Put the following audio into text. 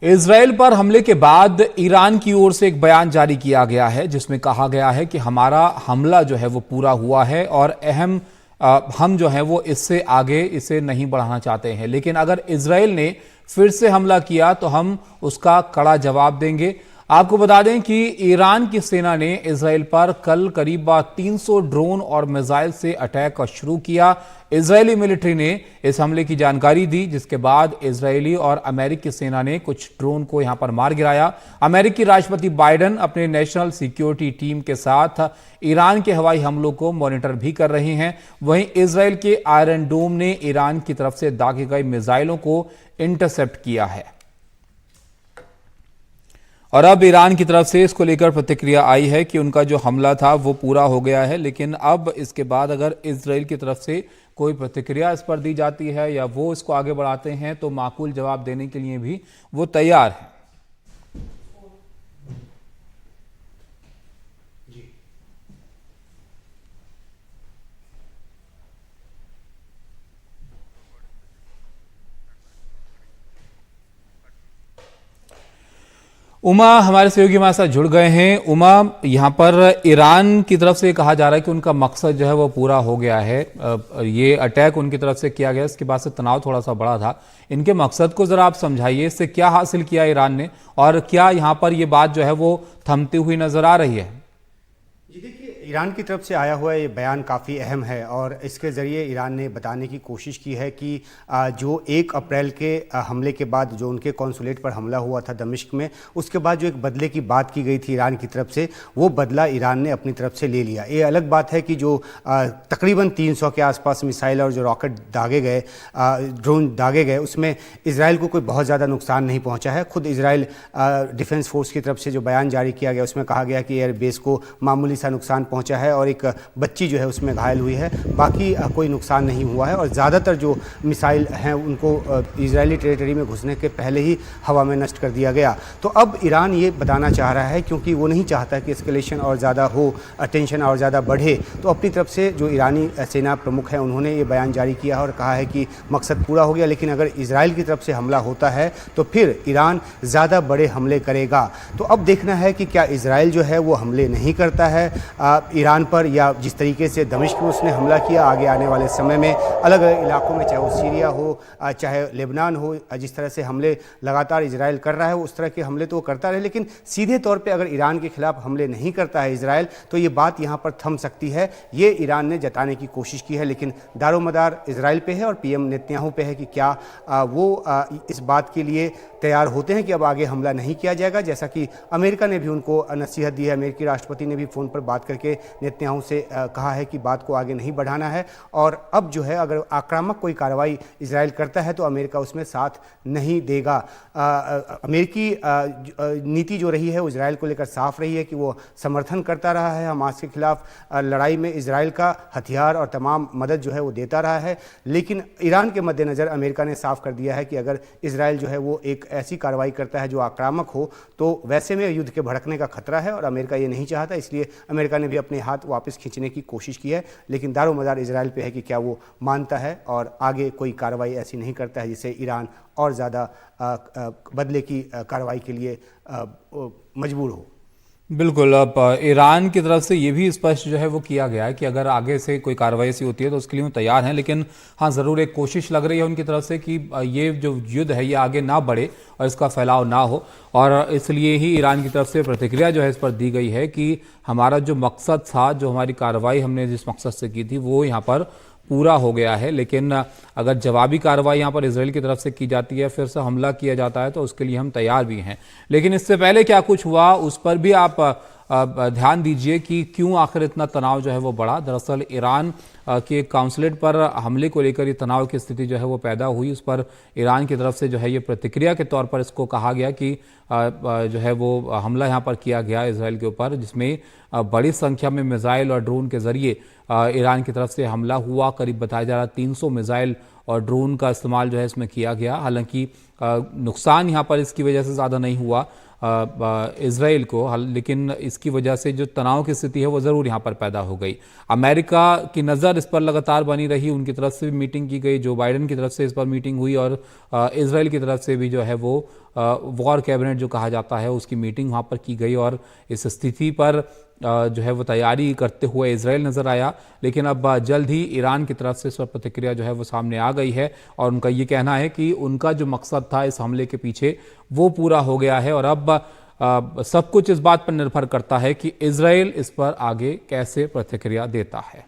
Israel पर हमले के बाद ईरान की ओर से एक बयान जारी किया गया है जिसमें कहा गया है कि हमारा हमला जो है वो पूरा हुआ है और हम जो है वो इससे आगे इसे नहीं बढ़ाना चाहते हैं। लेकिन अगर इजराइल ने फिर से हमला किया तो हम उसका कड़ा जवाब देंगे। आपको बता दें कि ईरान की सेना ने इजराइल पर कल करीब 300 ड्रोन और मिसाइल से अटैक शुरू किया। इजरायली मिलिट्री ने इस हमले की जानकारी दी, जिसके बाद इजरायली और अमेरिकी सेना ने कुछ ड्रोन को यहां पर मार गिराया। अमेरिकी राष्ट्रपति बाइडेन अपने नेशनल सिक्योरिटी टीम के साथ ईरान के हवाई हमलों को मॉनिटर भी कर रहे हैं। वहीं इजराइल के आयरन डोम ने ईरान की तरफ से दागे गए मिसाइलों को इंटरसेप्ट किया है और अब ईरान की तरफ से इसको लेकर प्रतिक्रिया आई है कि उनका जो हमला था वो पूरा हो गया है। लेकिन अब इसके बाद अगर इजराइल की तरफ से कोई प्रतिक्रिया इस पर दी जाती है या वो इसको आगे बढ़ाते हैं तो माकूल जवाब देने के लिए भी वो तैयार है। उमा हमारे सहयोगी हमारे साथ जुड़ गए हैं। उमा, यहाँ पर ईरान की तरफ से कहा जा रहा है कि उनका मकसद जो है वो पूरा हो गया है। ये अटैक उनकी तरफ से किया गया, इसके बाद से तनाव थोड़ा सा बढ़ा था। इनके मकसद को जरा आप समझाइए, इससे क्या हासिल किया ईरान ने और क्या यहाँ पर ये बात जो है वो थमती हुई नजर आ रही है? जी देखिए, ईरान की तरफ से आया हुआ ये बयान काफ़ी अहम है और इसके ज़रिए ईरान ने बताने की कोशिश की है कि जो 1 अप्रैल के हमले के बाद जो उनके कॉन्सुलेट पर हमला हुआ था दमिश्क में, उसके बाद जो एक बदले की बात की गई थी ईरान की तरफ से, वो बदला ईरान ने अपनी तरफ से ले लिया। ये अलग बात है कि जो तकरीबन 300 के आसपास मिसाइल और जो रॉकेट दागे गए, ड्रोन दागे गए, उसमें इसराइल को कोई बहुत ज़्यादा नुकसान नहीं पहुँचा है। खुद इसराइल डिफेंस फोर्स की तरफ से जो बयान जारी किया गया उसमें कहा गया कि एयरबेस को मामूली सा नुकसान पहुंचा है और एक बच्ची जो है उसमें घायल हुई है, बाकी कोई नुकसान नहीं हुआ है। और ज़्यादातर जो मिसाइल हैं उनको इजरायली टेरिटरी में घुसने के पहले ही हवा में नष्ट कर दिया गया। तो अब ईरान ये बताना चाह रहा है, क्योंकि वो नहीं चाहता कि एस्केलेशन और ज़्यादा हो, टेंशन और ज़्यादा बढ़े, तो अपनी तरफ से जो ईरानी सेना प्रमुख हैं उन्होंने ये बयान जारी किया और कहा है कि मकसद पूरा हो गया। लेकिन अगर इजराइल की तरफ से हमला होता है तो फिर ईरान ज़्यादा बड़े हमले करेगा। तो अब देखना है कि क्या इजराइल जो है वो हमले नहीं करता है ईरान पर, या जिस तरीके से दमिश्क में उसने हमला किया आगे आने वाले समय में अलग अलग इलाकों में, चाहे वो सीरिया हो चाहे लेबनान हो, जिस तरह से हमले लगातार इजराइल कर रहा है उस तरह के हमले तो वो करता रहे। लेकिन सीधे तौर पे अगर ईरान के खिलाफ हमले नहीं करता है इजराइल तो ये बात यहाँ पर थम सकती है। ये ईरान ने जताने की कोशिश की है, लेकिन दारोमदार इजराइल पे है और पीएम नेतन्याहू पे है कि क्या वो इस बात के लिए तैयार होते हैं कि अब आगे हमला नहीं किया जाएगा। जैसा कि अमेरिका ने भी उनको नसीहत दी है, अमेरिकी राष्ट्रपति ने भी फ़ोन पर बात करके नेतन्याहू से कहा है कि बात को आगे नहीं बढ़ाना है और अब जो है अगर आक्रामक कोई कार्रवाई इजराइल करता है तो अमेरिका उसमें साथ नहीं देगा। अमेरिकी नीति जो रही है वो इजराइल को लेकर साफ रही है कि वो समर्थन करता रहा है हमास के खिलाफ लड़ाई में, इजराइल का हथियार और तमाम मदद जो है वो देता रहा है। लेकिन ईरान के मद्देनज़र अमेरिका ने साफ कर दिया है कि अगर इजराइल जो है वो एक ऐसी कार्रवाई करता है जो आक्रामक हो तो वैसे में युद्ध के भड़कने का खतरा है और अमेरिका ये नहीं चाहता। इसलिए अमेरिका ने भी अपने हाथ वापस खींचने की कोशिश की है, लेकिन दारोमदार इजराइल पे है कि क्या वो मानता है और आगे कोई कार्रवाई ऐसी नहीं करता है जिससे ईरान और ज़्यादा बदले की कार्रवाई के लिए मजबूर हो। बिल्कुल, अब ईरान की तरफ से ये भी स्पष्ट जो है वो किया गया है कि अगर आगे से कोई कार्रवाई ऐसी होती है तो उसके लिए वो तैयार हैं। लेकिन हाँ, ज़रूर एक कोशिश लग रही है उनकी तरफ से कि ये जो युद्ध है ये आगे ना बढ़े और इसका फैलाव ना हो, और इसलिए ही ईरान की तरफ से प्रतिक्रिया जो है इस पर दी गई है कि हमारा जो मकसद था, जो हमारी कार्रवाई हमने जिस मकसद से की थी वो यहाँ पर पूरा हो गया है। लेकिन अगर जवाबी कार्रवाई यहाँ पर इजराइल की तरफ से की जाती है, फिर से हमला किया जाता है तो उसके लिए हम तैयार भी हैं। लेकिन इससे पहले क्या कुछ हुआ उस पर भी आप ध्यान दीजिए कि क्यों आखिर इतना तनाव जो है वो बढ़ा। दरअसल ईरान के काउंसलेट पर हमले को लेकर ये तनाव की स्थिति जो है वो पैदा हुई। उस पर ईरान की तरफ से जो है ये प्रतिक्रिया के तौर पर इसको कहा गया कि जो है वो हमला यहाँ पर किया गया इजराइल के ऊपर, जिसमें बड़ी संख्या में मिसाइल और ड्रोन के जरिए ईरान की तरफ से हमला हुआ। करीब बताया जा रहा 300 मिसाइल और ड्रोन का इस्तेमाल जो है इसमें किया गया। हालांकि नुकसान यहाँ पर इसकी वजह से ज़्यादा नहीं हुआ इजराइल को, लेकिन इसकी वजह से जो तनाव की स्थिति है वो ज़रूर यहाँ पर पैदा हो गई। अमेरिका की नज़र इस पर लगातार बनी रही, उनकी तरफ से भी मीटिंग की गई, जो बाइडेन की तरफ से इस पर मीटिंग हुई और इजराइल की तरफ से भी जो है वो वॉर कैबिनेट जो कहा जाता है उसकी मीटिंग वहाँ पर की गई और इस स्थिति पर जो है वो तैयारी करते हुए इजराइल नज़र आया। लेकिन अब जल्द ही ईरान की तरफ से इस पर प्रतिक्रिया जो है वो सामने आ गई है और उनका ये कहना है कि उनका जो मकसद था इस हमले के पीछे वो पूरा हो गया है और अब सब कुछ इस बात पर निर्भर करता है कि इजराइल इस पर आगे कैसे प्रतिक्रिया देता है।